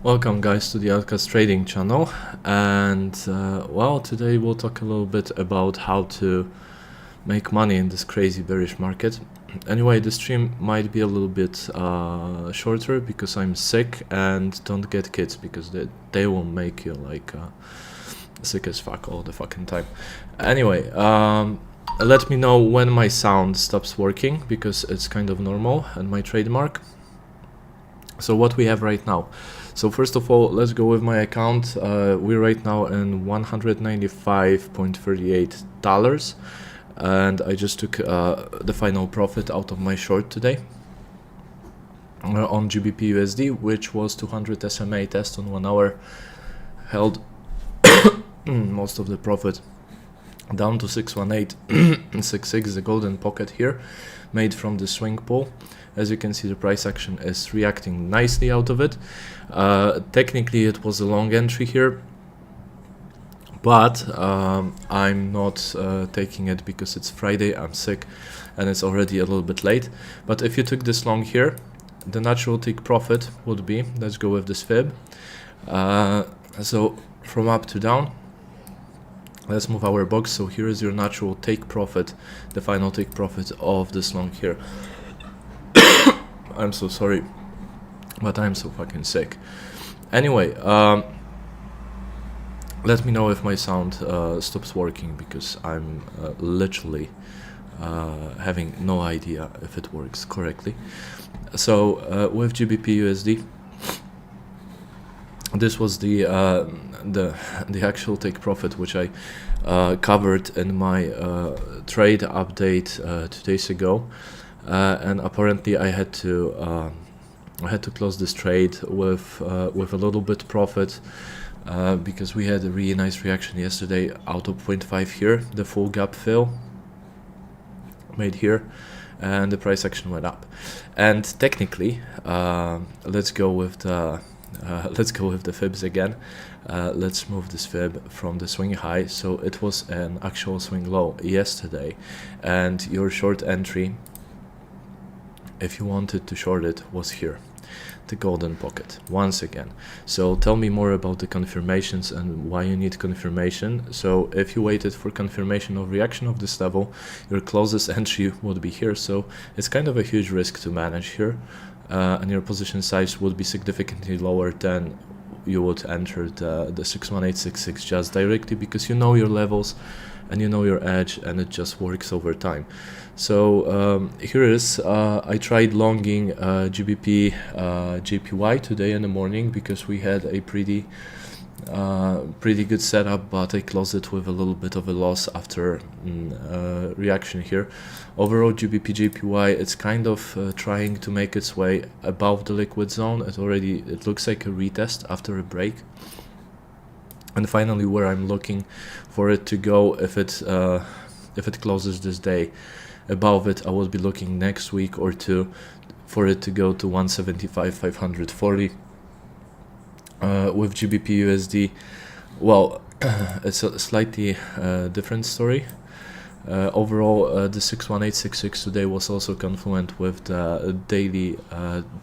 Welcome guys to the Outcast Trading channel, and well, today we'll talk a little bit about how to make money in this crazy bearish market. Anyway, the stream might be a little bit shorter because I'm sick, and don't get kids because they will make you like sick as fuck all the fucking time. Anyway, let me know when my sound stops working because it's kind of normal and my trademark. So what we have right now. So first of all, let's go with my account. We're right now in $195.38, and I just took the final profit out of my short today on GBP USD, which was 200 SMA test on 1 hour, held most of the profit down to 618.66, the golden pocket here, made from the swing pool. As you can see, the price action is reacting nicely out of it. Technically, it was a long entry here, but I'm not taking it because it's Friday, I'm sick, and it's already a little bit late. But if you took this long here, the natural take profit would be, let's go with this fib. So from up to down, let's move our box. So here is your natural take profit, the final take profit of this long here. I'm so sorry, but I'm so fucking sick. Anyway, let me know if my sound stops working because I'm literally having no idea if it works correctly. So with GBP USD, this was the actual take profit which I covered in my trade update 2 days ago. And apparently I had to close this trade with a little bit profit because we had a really nice reaction yesterday out of 0.5 here, the full gap fill made here, and the price action went up. And technically, let's go with the fibs again. Let's move this fib from the swing high. So it was an actual swing low yesterday, and your short entry, if you wanted to short it, was here, the golden pocket once again. So tell me more about the confirmations and why you need confirmation. So if you waited for confirmation of reaction of this level, your closest entry would be here. So it's kind of a huge risk to manage here, and your position size would be significantly lower than you would enter the 61866 just directly, because you know your levels and you know your edge, and it just works over time. So here is, I tried longing GBP JPY today in the morning because we had a pretty good setup, but I closed it with a little bit of a loss after reaction here. Overall, GBP JPY, it's kind of trying to make its way above the liquid zone. It looks like a retest after a break. And finally, where I'm looking for it to go, if it closes this day above it, I will be looking next week or two for it to go to 175.540. With GBP USD, well, it's a slightly different story. Overall, the 61866 today was also confluent with the daily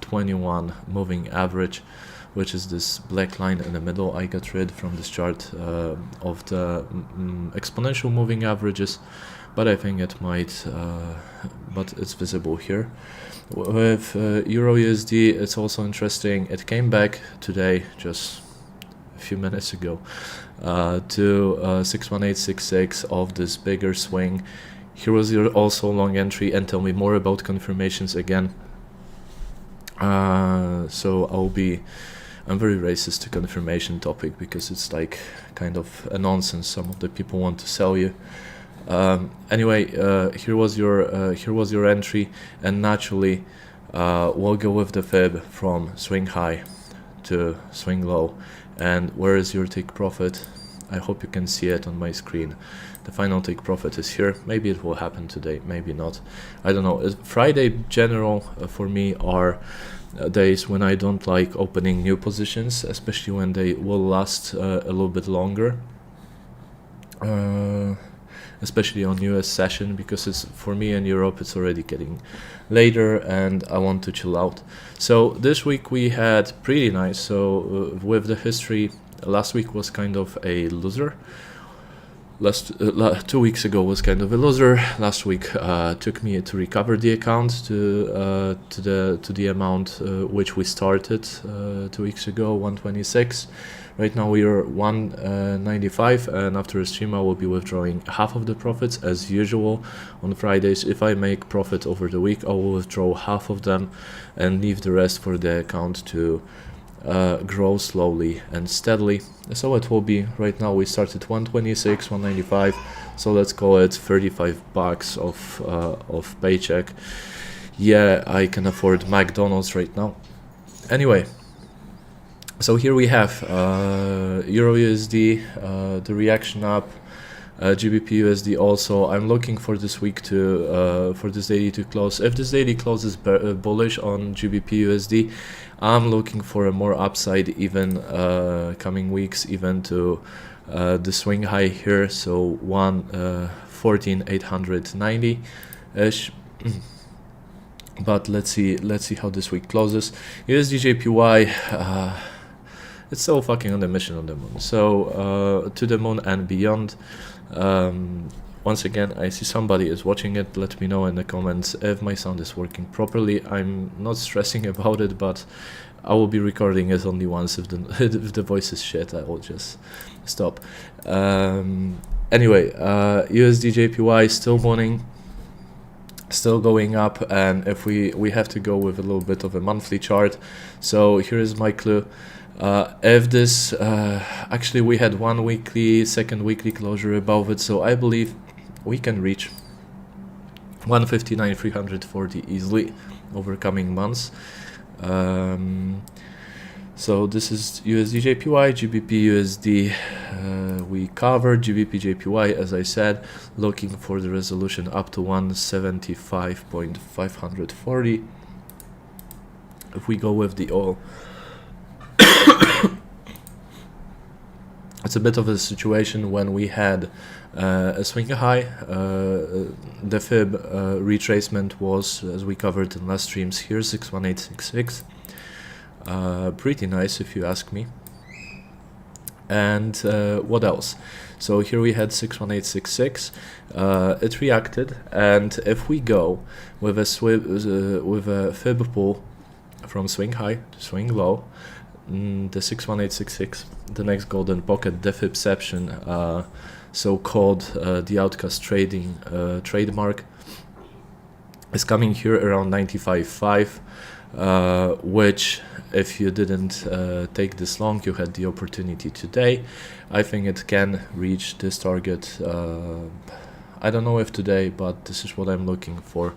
21 moving average, which is this black line in the middle. I got rid from this chart of the exponential moving averages, but I think it might, but it's visible here. With Euro USD, it's also interesting. It came back today, just a few minutes ago, to 61866 of this bigger swing. Here was your also long entry, and tell me more about confirmations again. So I'm very racist to confirmation topic because it's like kind of a nonsense. Some of the people want to sell you. Anyway, here was your entry, and naturally we'll go with the fib from swing high to swing low. And where is your take profit? I hope you can see it on my screen. The final take profit is here. Maybe it will happen today, maybe not. I don't know. Friday general for me are days when I don't like opening new positions, especially when they will last a little bit longer. especially on US session, because it's for me in Europe it's already getting later and I want to chill out. So this week we had pretty nice. So with the history, last week was kind of a loser. 2 weeks ago was kind of a loser. Last week took me to recover the account to the amount which we started 2 weeks ago, 126. Right now we are 195, and after a stream I will be withdrawing half of the profits as usual on Fridays. If I make profit over the week, I will withdraw half of them and leave the rest for the account to grow slowly and steadily. So it will be, right now we started 126, 195, so let's call it 35 bucks of paycheck. Yeah, I can afford McDonald's right now. Anyway, so here we have Euro USD, the reaction up, GBP USD also. I'm looking for this week to for this daily to close. If this daily closes bullish on GBP USD, I'm looking for a more upside even coming weeks, even to the swing high here, so 14,890 ish. But let's see how this week closes. USD JPY, it's so fucking on the mission on the moon, so to the moon and beyond. Once again, I see somebody is watching it. Let me know in the comments if my sound is working properly. I'm not stressing about it, but I will be recording it only once. If the voice is shit, I will just stop. Anyway, USD JPY still morning, still going up, and if we have to go with a little bit of a monthly chart. So here is my clue. If this actually we had one weekly, second weekly closure above it, so I believe we can reach 159, 340 easily over coming months. So this is USD JPY, GBP USD. We covered GBP JPY, as I said, looking for the resolution up to 175.540. If we go with the oil, it's a bit of a situation when we had a swing high. The fib retracement was, as we covered in last streams, here 61866. Pretty nice if you ask me. And what else? So here we had 61866. It reacted, and if we go with a fib pull from swing high to swing low, the 61866, the next golden pocket, the fibception, so-called the outcast trading trademark, is coming here around 95.5, which, if you didn't take this long, you had the opportunity today. I think it can reach this target. I don't know if today, but this is what I'm looking for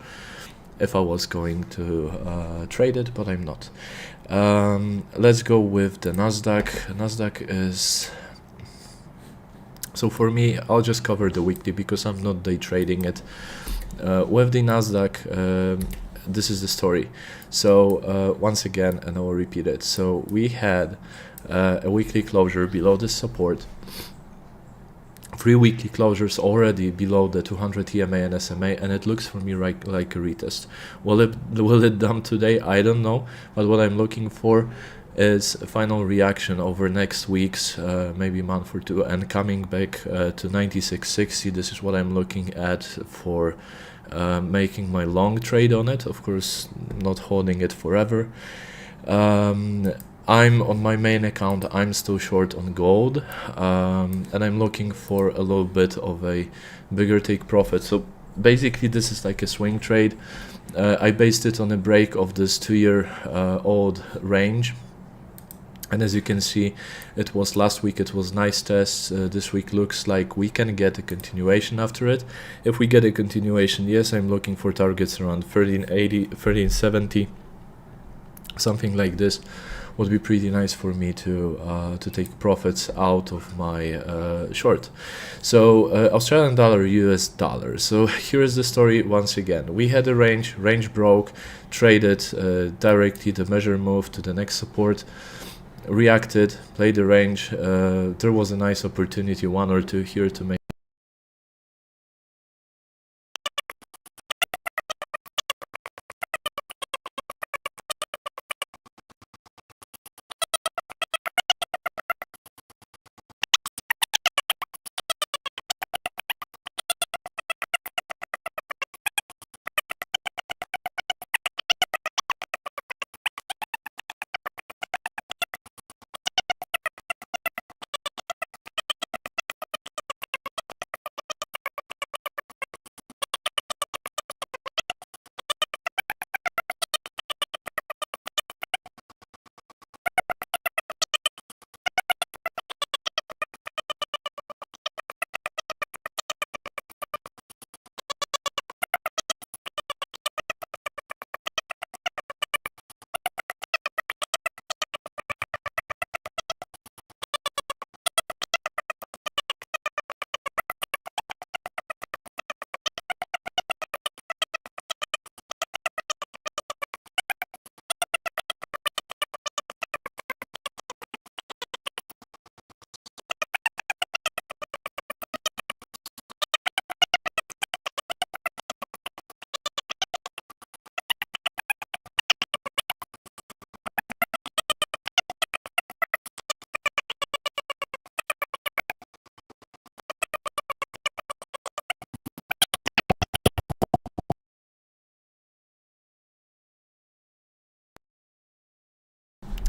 if I was going to trade it, but I'm not. Let's go with the Nasdaq. Nasdaq is, so for me, I'll just cover the weekly because I'm not day trading it. With the Nasdaq, this is the story. So once again, and I will repeat it. So we had a weekly closure below this support, 3 weekly closures already below the 200 EMA and SMA, and it looks for me like a retest. Will it dump today? I don't know, but what I'm looking for is a final reaction over next week's maybe month or two, and coming back to 96.60. This is what I'm looking at for making my long trade on it. Of course, not holding it forever. I'm on my main account, I'm still short on gold, and I'm looking for a little bit of a bigger take profit. So basically this is like a swing trade. I based it on a break of this 2-year old range, and as you can see, it was last week, it was nice test. This week looks like we can get a continuation after it. If we get a continuation, yes, I'm looking for targets around 1380, 1370, something like this would be pretty nice for me to take profits out of my short. So Australian dollar, US dollar. So here is the story once again. We had a range broke, traded directly, the measure moved to the next support, reacted, played the range. There was a nice opportunity, 1 or 2 here to make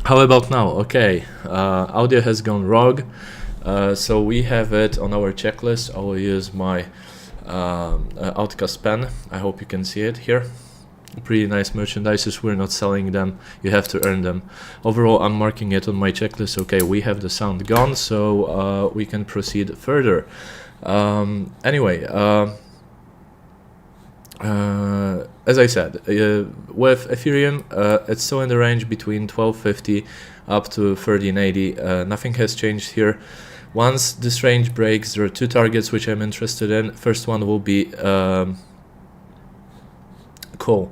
How about now? Okay, audio has gone rogue, so we have it on our checklist. I will use my Outcast pen. I hope you can see it here. Pretty nice merchandises. We're not selling them, you have to earn them. Overall, I'm marking it on my checklist. Okay, we have the sound gone, so we can proceed further. Anyway, as I said, with Ethereum, it's still in the range between 1250 up to 1380. Nothing has changed here. Once this range breaks, there are two targets which I'm interested in. First one will be cool.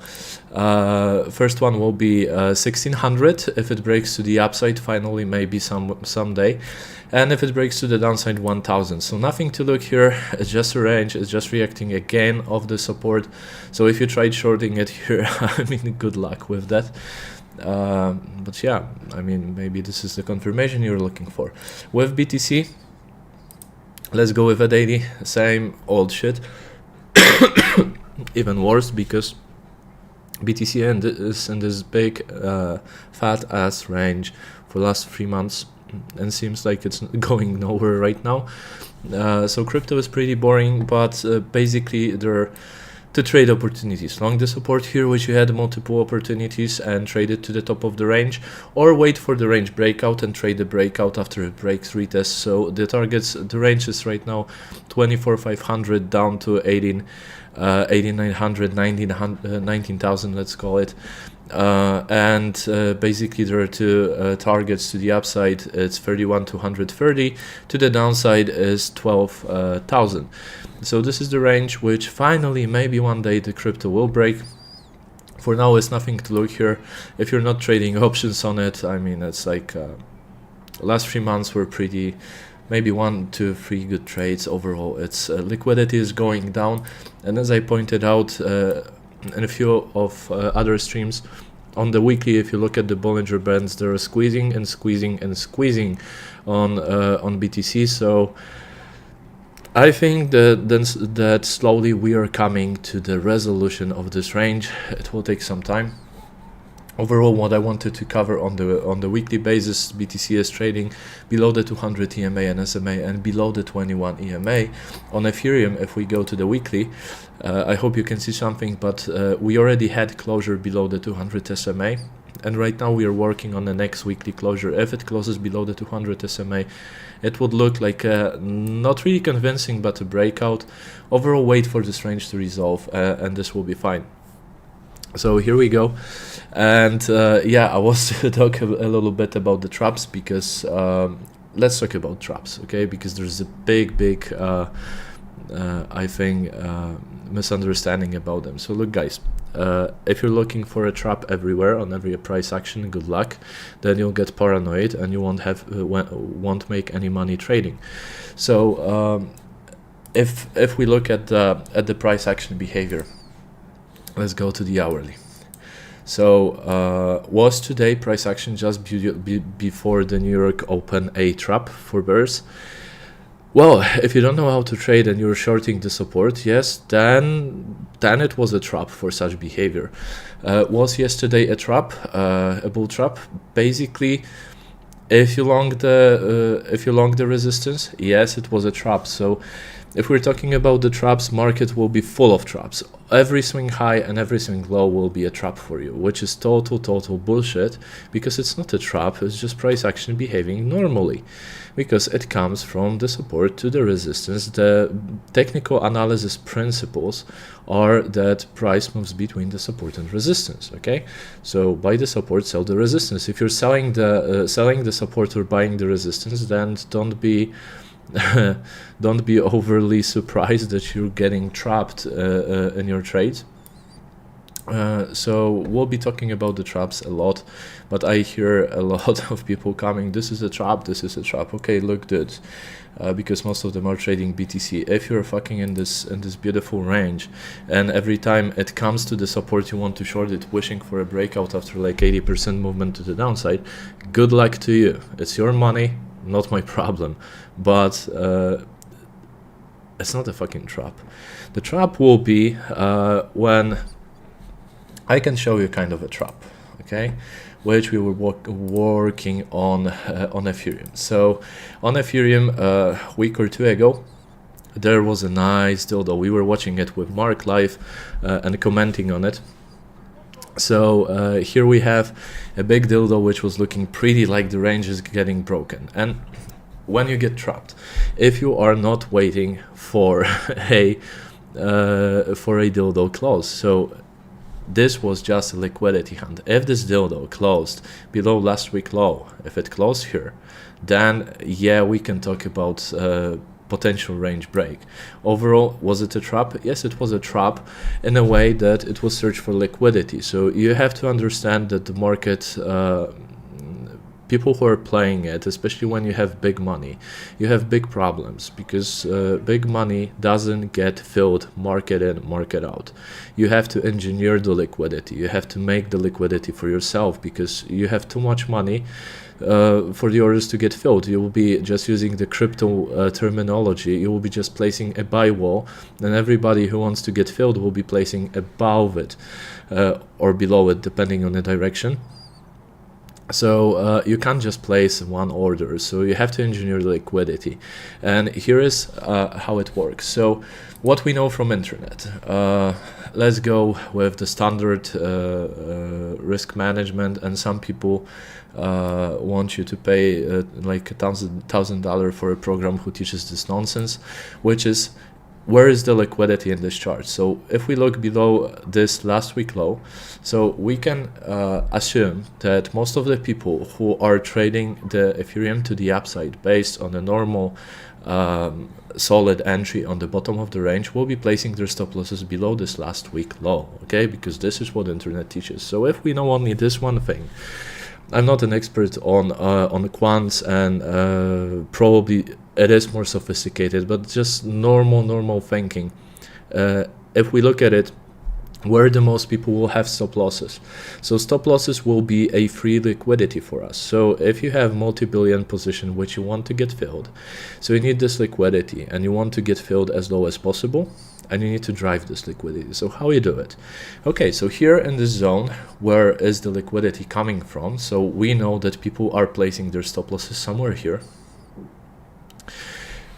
First one will be 1600 if it breaks to the upside finally, maybe someday, and if it breaks to the downside, 1000. So nothing to look here, it's just a range, it's just reacting again of the support. So if you tried shorting it here, I mean, good luck with that. But yeah, I mean, maybe this is the confirmation you're looking for. With BTC, let's go with a daily, same old shit. Even worse, because BTC is in this big fat ass range for the last 3 months, and seems like it's going nowhere right now. So crypto is pretty boring, but basically there are two trade opportunities: long the support here, which you had multiple opportunities, and trade it to the top of the range, or wait for the range breakout and trade the breakout after it breaks retest. So the targets, the range is right now 24,500 down to 18,900, 19,000, let's call it. And basically there are two targets. To the upside it's 31,230, to the downside is 12,000. So this is the range which finally maybe one day the crypto will break. For now it's nothing to look here. If you're not trading options on it, I mean, it's like last 3 months were pretty, maybe 1, 2, 3 good trades. Overall its liquidity is going down, and as I pointed out in a few of other streams on the weekly, if you look at the Bollinger Bands, they're squeezing and squeezing and squeezing on BTC. So I think that slowly we are coming to the resolution of this range. It will take some time. Overall, what I wanted to cover on the weekly basis, BTC is trading below the 200 EMA and SMA and below the 21 EMA. On Ethereum, if we go to the weekly, I hope you can see something, but we already had closure below the 200 SMA, and right now we are working on the next weekly closure. If it closes below the 200 SMA, it would look like not really convincing, but a breakout. Overall, wait for this range to resolve, and this will be fine. So here we go. And yeah, I was to talk a little bit about the traps, because let's talk about traps, okay? Because there's a big I think misunderstanding about them. So look guys, if you're looking for a trap everywhere on every price action, good luck. Then you'll get paranoid and you won't make any money trading. So if we look at the price action behavior, let's go to the hourly. So was today price action just before the New York Open a trap for bears? Well, if you don't know how to trade and you're shorting the support, yes, then it was a trap for such behavior. Was yesterday a trap, a bull trap? Basically, if you long the resistance, yes, it was a trap. So if we're talking about the traps, market will be full of traps. Every swing high and every swing low will be a trap for you, which is total bullshit, because it's not a trap, it's just price action behaving normally, because it comes from the support to the resistance. The technical analysis principles are that price moves between the support and resistance, okay? So buy the support, sell the resistance. If you're selling the support or buying the resistance, then don't be overly surprised that you're getting trapped in your trades. So we'll be talking about the traps a lot, but I hear a lot of people coming, this is a trap, this is a trap. Okay, look, dude, because most of them are trading BTC. If you're fucking in this beautiful range, and every time it comes to the support you want to short it, wishing for a breakout after like 80% movement to the downside, good luck to you. It's your money, not my problem. But it's not a fucking trap. The trap will be when I can show you kind of a trap, okay? which we were working on Ethereum. So on Ethereum, a week or two ago, there was a nice dildo. We were watching it with Mark live and commenting on it. So here we have a big dildo which was looking pretty like the range is getting broken. And when you get trapped, if you are not waiting for a dildo close, so this was just a liquidity hunt. If this dildo closed below last week low, if it closed here, then yeah, we can talk about potential range break. Overall, was it a trap? Yes, it was a trap in a way that it was search for liquidity. So you have to understand that the market, people who are playing it, especially when you have big money, you have big problems, because big money doesn't get filled market in, market out. You have to engineer the liquidity. You have to make the liquidity for yourself, because you have too much money for the orders to get filled. You will be just using the crypto terminology. You will be just placing a buy wall, and everybody who wants to get filled will be placing above it or below it, depending on the direction. So you can't just place one order, so you have to engineer the liquidity. And here is how it works. So what we know from internet, let's go with the standard risk management, and some people want you to pay like $1,000 for a program who teaches this nonsense, which is, where is the liquidity in this chart? So if we look below this last week low, so we can assume that most of the people who are trading the Ethereum to the upside based on a normal solid entry on the bottom of the range will be placing their stop losses below this last week low, okay? Because this is what the internet teaches. So if we know only this one thing, I'm not an expert on quants, and probably it is more sophisticated, but just normal thinking. If we look at it, where the most people will have stop losses. So stop losses will be a free liquidity for us. So if you have multi-billion position which you want to get filled, so you need this liquidity and you want to get filled as low as possible, and you need to drive this liquidity. So how you do it? Okay, so here in this zone, where is the liquidity coming from? So we know that people are placing their stop losses somewhere here.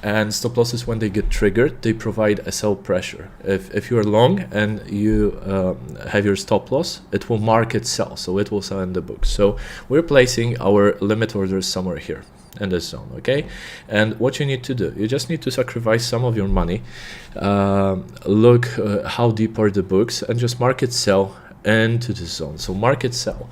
And stop losses, when they get triggered, they provide a sell pressure. If you're long and you have your stop loss, it will mark it sell, so it will sell in the book. So we're placing our limit orders somewhere here in this zone, okay? And what you need to do, you just need to sacrifice some of your money, look how deep are the books, and just market sell into this zone. So market sell.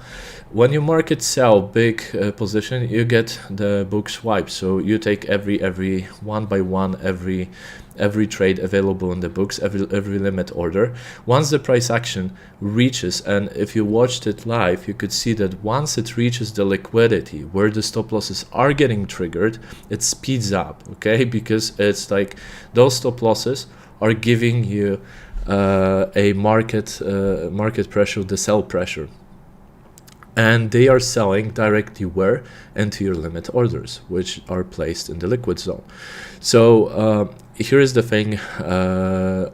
When you market sell big position, you get the book swipe. So you take every one by one, every trade available in the books, every limit order. Once the price action reaches, and if you watched it live, you could see that once it reaches the liquidity where the stop losses are getting triggered, it speeds up, okay? Because it's like those stop losses are giving you a market pressure, the sell pressure. And they are selling directly where? Into your limit orders, which are placed in the liquid zone. So here is the thing,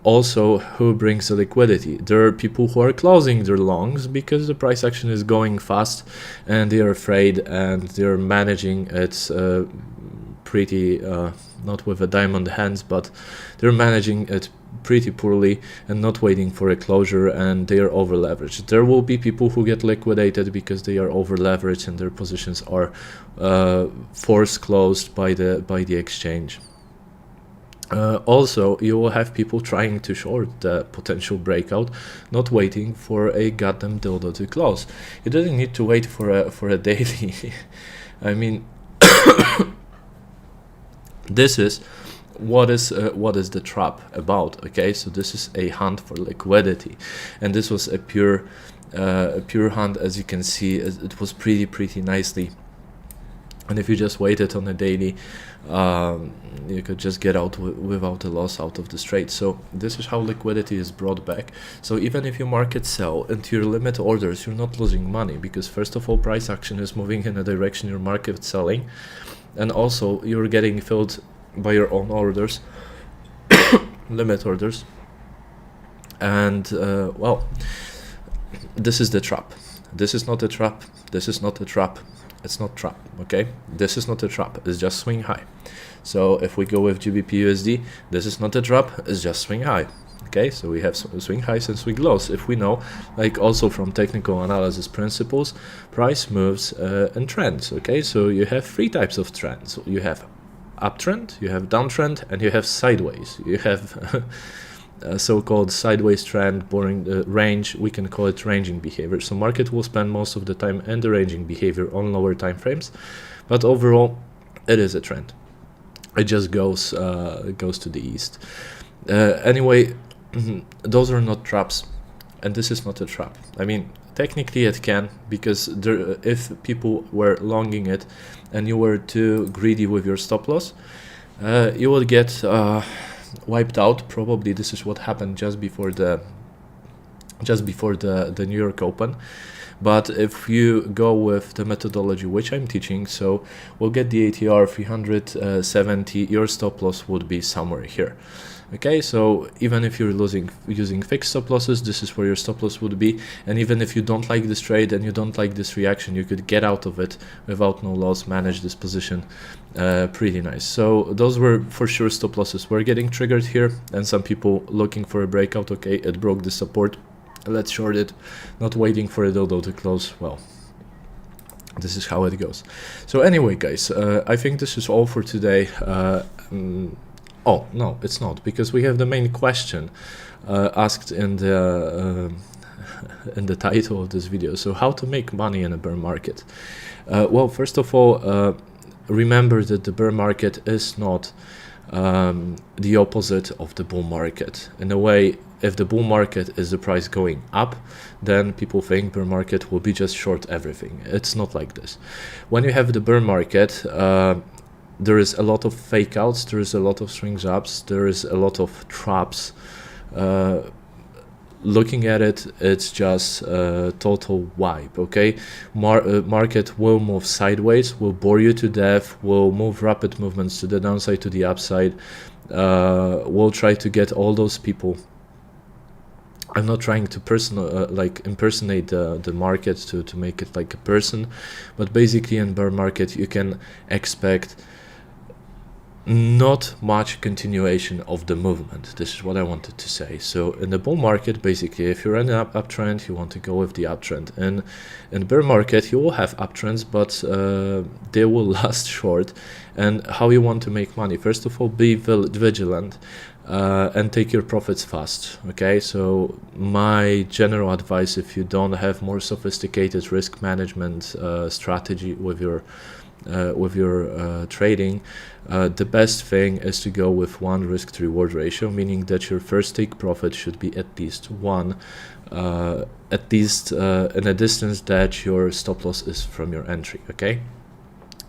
also who brings the liquidity. There are people who are closing their longs because the price action is going fast and they are afraid, and they're managing it pretty, not with a diamond hands, but they're managing it pretty poorly and not waiting for a closure, and they are over leveraged. There will be people who get liquidated because they are over leveraged and their positions are force closed by the exchange. Also, you will have people trying to short the potential breakout, not waiting for a goddamn dildo to close. You didn't need to wait for a daily. I mean, this is what is the trap about, okay? So this is a hunt for liquidity, and this was a pure hunt. As you can see, it was pretty nicely, and if you just waited on a daily, you could just get out without a loss out of this trade. So this is how liquidity is brought back. So even if you market sell into your limit orders, you're not losing money, because first of all, price action is moving in a direction you're market selling, and also you're getting filled by your own orders, limit orders. And well, this is the trap. This is not a trap. This is not a trap. It's not trap, okay? This is not a trap. It's just swing high. So if we go with GBP USD, this is not a trap. It's just swing high. Okay, so we have swing highs and swing lows. If we know, like also from technical analysis principles, price moves and trends. Okay, so you have three types of trends. You have uptrend, you have downtrend, and you have sideways. You have a so-called sideways trend, boring range. We can call it ranging behavior. So market will spend most of the time in the ranging behavior on lower time frames, but overall, it is a trend. It just goes to the east. Anyway. Those are not traps, and this is not a trap. I mean, technically it can, because if people were longing it and you were too greedy with your stop loss, you would get wiped out. Probably this is what happened just before the New York Open. But if you go with the methodology which I'm teaching, so we'll get the ATR 370, your stop loss would be somewhere here. Okay, so even if you're using fixed stop losses, this is where your stop loss would be. And even if you don't like this trade and you don't like this reaction, you could get out of it without no loss, manage this position pretty nice. So those were for sure stop losses. We're getting triggered here, and some people looking for a breakout. Okay, it broke the support. Let's short it, not waiting for a dildo to close. Well, this is how it goes. So anyway, guys, I think this is all for today. Oh, no, it's not, because we have the main question asked in the title of this video. So how to make money in a bear market? Well, first of all, remember that the bear market is not the opposite of the bull market. In a way, if the bull market is the price going up, then people think bear market will be just short everything. It's not like this. When you have the bear market, there is a lot of fake outs, there is a lot of swings ups, there is a lot of traps. Looking at it, it's just a total wipe, okay? Market will move sideways, will bore you to death, will move rapid movements to the downside, to the upside, will try to get all those people. I'm not trying to impersonate the market to make it like a person, but basically in bear market you can expect not much continuation of the movement. This is what I wanted to say. So in the bull market, basically, if you're in an uptrend, you want to go with the uptrend. And in bear market, you will have uptrends, but they will last short. And how you want to make money? First of all, be vigilant and take your profits fast. Okay, so my general advice, if you don't have more sophisticated risk management strategy with your trading, the best thing is to go with one risk to reward ratio, meaning that your first take profit should be at least one, in a distance that your stop loss is from your entry. Okay,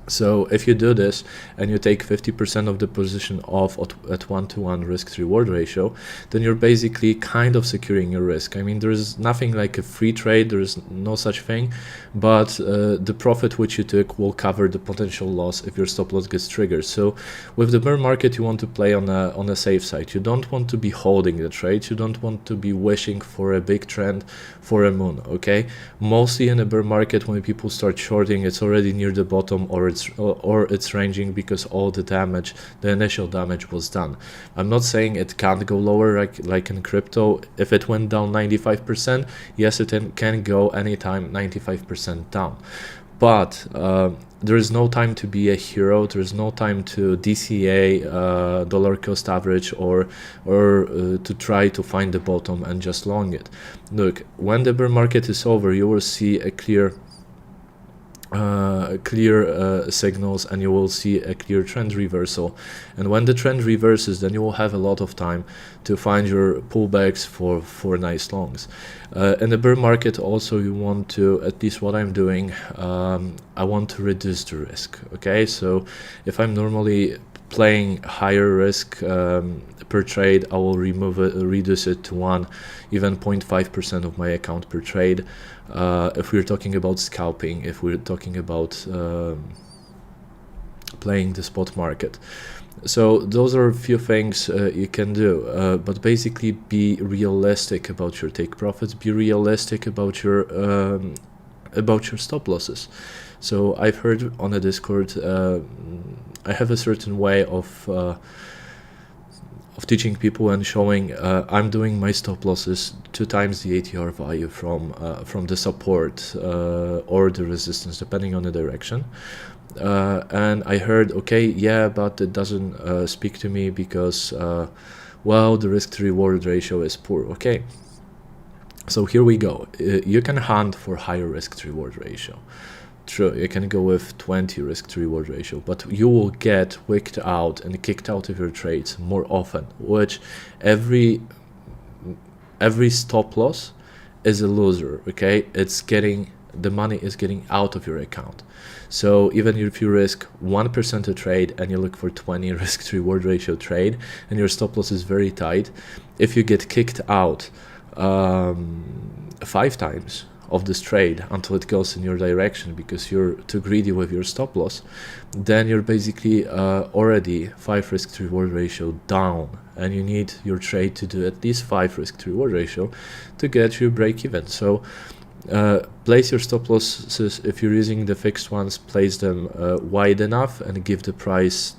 so if you do this and you take 50% of the position off at 1-to-1 risk to reward ratio, then you're basically kind of securing your risk. I mean, there is nothing like a free trade, there is no such thing, but the profit which you took will cover the potential loss if your stop loss gets triggered. So with the bear market, you want to play on a safe side. You don't want to be holding the trade, you don't want to be wishing for a big trend for a moon. Okay, mostly in a bear market, when people start shorting, it's already near the bottom, or it's ranging, because all the initial damage was done. I'm not saying it can't go lower like in crypto. If it went down 95%, yes, it can go anytime 95% down. But there is no time to be a hero. There is no time to DCA dollar cost average or to try to find the bottom and just long it. Look, when the bear market is over, you will see a clear signals, and you will see a clear trend reversal. And when the trend reverses, then you will have a lot of time to find your pullbacks for nice longs. In the bear market also, you want to, at least what I'm doing, I want to reduce the risk. Okay, so if I'm normally playing higher risk per trade, I will reduce it to 1, even 0.5% of my account per trade. If we're talking about scalping, if we're talking about playing the spot market. So those are a few things you can do, but basically be realistic about your take profits, be realistic about your about your stop losses. So I've heard on the Discord, I have a certain way of teaching people and showing I'm doing my stop losses 2 times the ATR value from the support or the resistance, depending on the direction. And I heard, okay, yeah, but it doesn't speak to me because, well, the risk to reward ratio is poor. Okay, so here we go. You can hunt for higher risk to reward ratio. True, you can go with 20 risk to reward ratio, but you will get wicked out and kicked out of your trades more often, which every stop loss is a loser. Okay, the money is getting out of your account. So even if you risk 1% a trade and you look for 20 risk to reward ratio trade and your stop loss is very tight, if you get kicked out 5 times of this trade until it goes in your direction because you're too greedy with your stop loss, then you're basically already 5 risk to reward ratio down, and you need your trade to do at least 5 risk to reward ratio to get you break even. So place your stop losses, if you're using the fixed ones, place them wide enough and give the price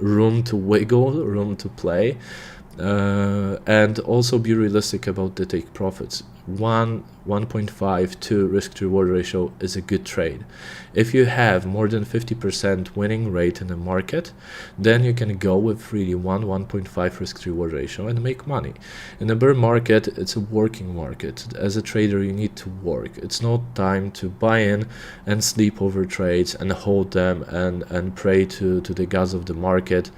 room to wiggle, room to play, and also be realistic about the take profits. 1.5 to risk to reward ratio is a good trade. If you have more than 50% winning rate in the market, then you can go with really 1.5 risk to reward ratio and make money. In a bear market, it's a working market. As a trader, you need to work. It's not time to buy in and sleep over trades and hold them and pray to the gods of the market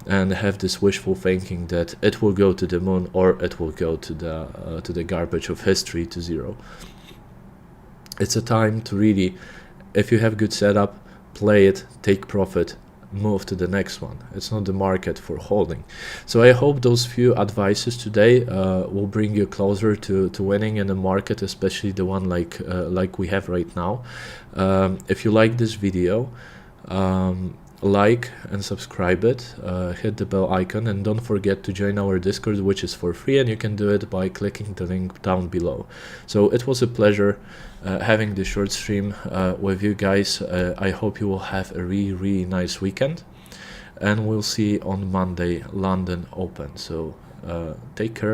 and have this wishful thinking that it will go to the moon or it will go to the garbage of history, to zero. It's a time to really, if you have good setup, play it, take profit, move to the next one. It's not the market for holding. So I hope those few advices today will bring you closer to winning in the market, especially the one like we have right now. If you like this video, like and subscribe it, hit the bell icon, and don't forget to join our Discord, which is for free, and you can do it by clicking the link down below. So it was a pleasure having this short stream with you guys. I hope you will have a really nice weekend, and we'll see on Monday London Open. So take care.